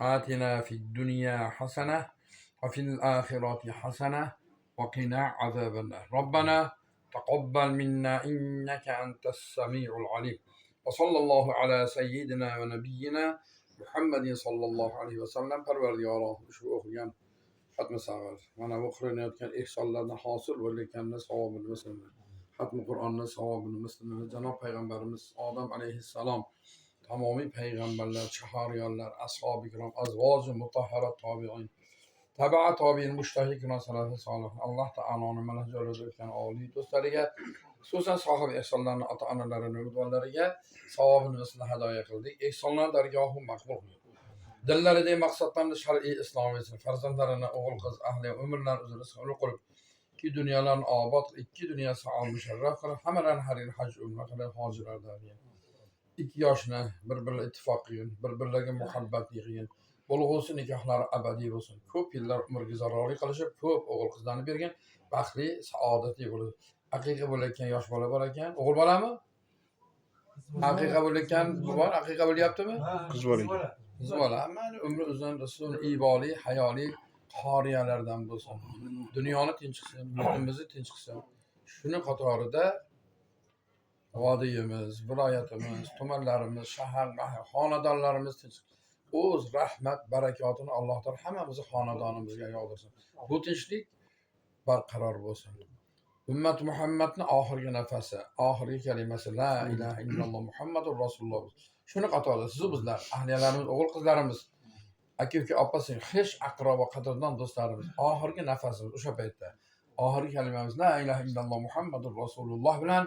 آتنا في الدنيا حسنة وفي الآخرة حسنة وقنا عذاب النار. ربنا تقبل منا إنك أنت السميع العليم. وصلى الله على سيدنا ونبينا محمد صلى الله عليه وسلم. Parvardigoro shu o'qigan xatmi sag'ir mana bu qilinayotgan ihsonlardan hosil bo'layotgan savobini mislini, xatmi Qur'onni savobini mislini janob payg'ambarimiz Odam alayhissalom, tamomiy payg'ambarlar, shahariyonlar, ashabi kiram, azvoji mutahharat tobiin, tabi'a tobiin, mushtahikina salafi solih, Alloh taoloning mana joylada o'tgan oliy do'stlariga, xususan sohib ihsonlarning ota-onalarini, o'g'illariga savobini mislini hadoya qildik. Ihsonlar dargohi maqbul qildi. Dillarida maqsadlarni shar'iy islomiy farzandlarini o'g'il qiz ahli umrlar uzra sog'lik qilib, ikki dunyolarni obod, ikki dunyo saol musharraf qilib, hammalarni har yil haj umra qilib hojirlardan ikki yoshni bir-biri ittifoq qilgan, bir-birlariga muhabbat yig'gan, bo'lg'usi nikohlari abadiy bo'lsin. Ko'p yillar umrga zararli qilishib, ko'p o'g'il qizlarni bergan, baxtli, saodatli bo'lib, aqiqa bo'layotgan yosh bola bor ekan. O'g'il bolami? Aqiqa bo'layotgan bor, aqiqa bo'lyaptimi? Qiz bola. Qiz bola. Mana umri uzun, rasul iboli, hayoli qoriyalardan bo'lsin. Dunyoni tinch qilsin, yurtimizni tinch qilsin. Shuni qatorida vodiyimiz, viloyatimiz, tumanlarimiz, shahar, xonadonlarimiz tinch. O'z rahmat, barakotini Alloh taolo hammamizni xonadonimizga yog'dirsin. Bu tinchlik barqaror bo'lsin. Ummat Muhammadning oxirgi nafasi, oxirgi kalimasi la ilaha illalloh Muhammadur rasululloh. Shuni qatorida siz bizlar, ahliyalarimiz, o'g'il qizlarimiz, aka-uka, opa-singil, hech aqrobo, qadrdon do'stlarimiz oxirgi nafasimiz o'sha paytda oxirgi kalimamiz la ilaha illalloh Muhammadur rasululloh bilan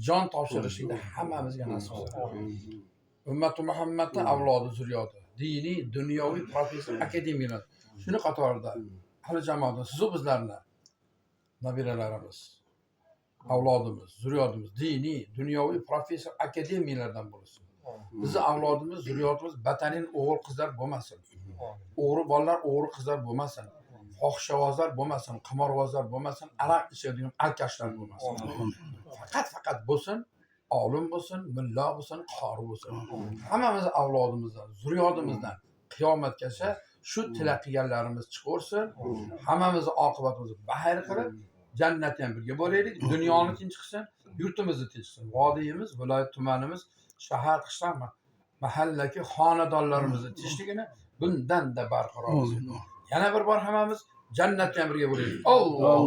jon topshirishlikda hammamizga nasib qilsin. Ummat Muhammadning avlodi, zurriyoti, diniy, dunyoviy, professor, akademiyalar. Shuni qatorida ahli jamoatimiz, siz bizlarni nabiralarimiz, avlodimiz, zurriyotimiz diniy, dunyoviy, professor, akademiyalardan bo'lsin. Bizni avlodimiz, zurriyotimiz batanin o'g'il qizlar bo'lmasin. O'g'ri bolalar, o'g'ri qizlar bo'lmasin. Fohishavozlar bo'lmasin, qimorbozlar bo'lmasin, aroq ichadigan alkashlar bo'lmasin. Faqat bo'lsin, olim bo'lsin, mulla bo'lsin, qori bo'lsin. Hammamiz avlodimizdan, zurriyotimizdan qiyomatgacha shu tilak qilganlarimiz chiqarsin. Hammamizni oqibatimizni bahayr qilib, jannatda ham birga bo'laylik, dunyoni tinch qilsin, yurtimizni tinch qilsin. Vodiyimiz, viloyat tumanimiz, shahar, qishloq, mahallaki xonadonlarimizni tinchligini bundan-da barqaror qilsin. Yana bir bor hammamiz jannatda ham birga bo'laylik. Alloh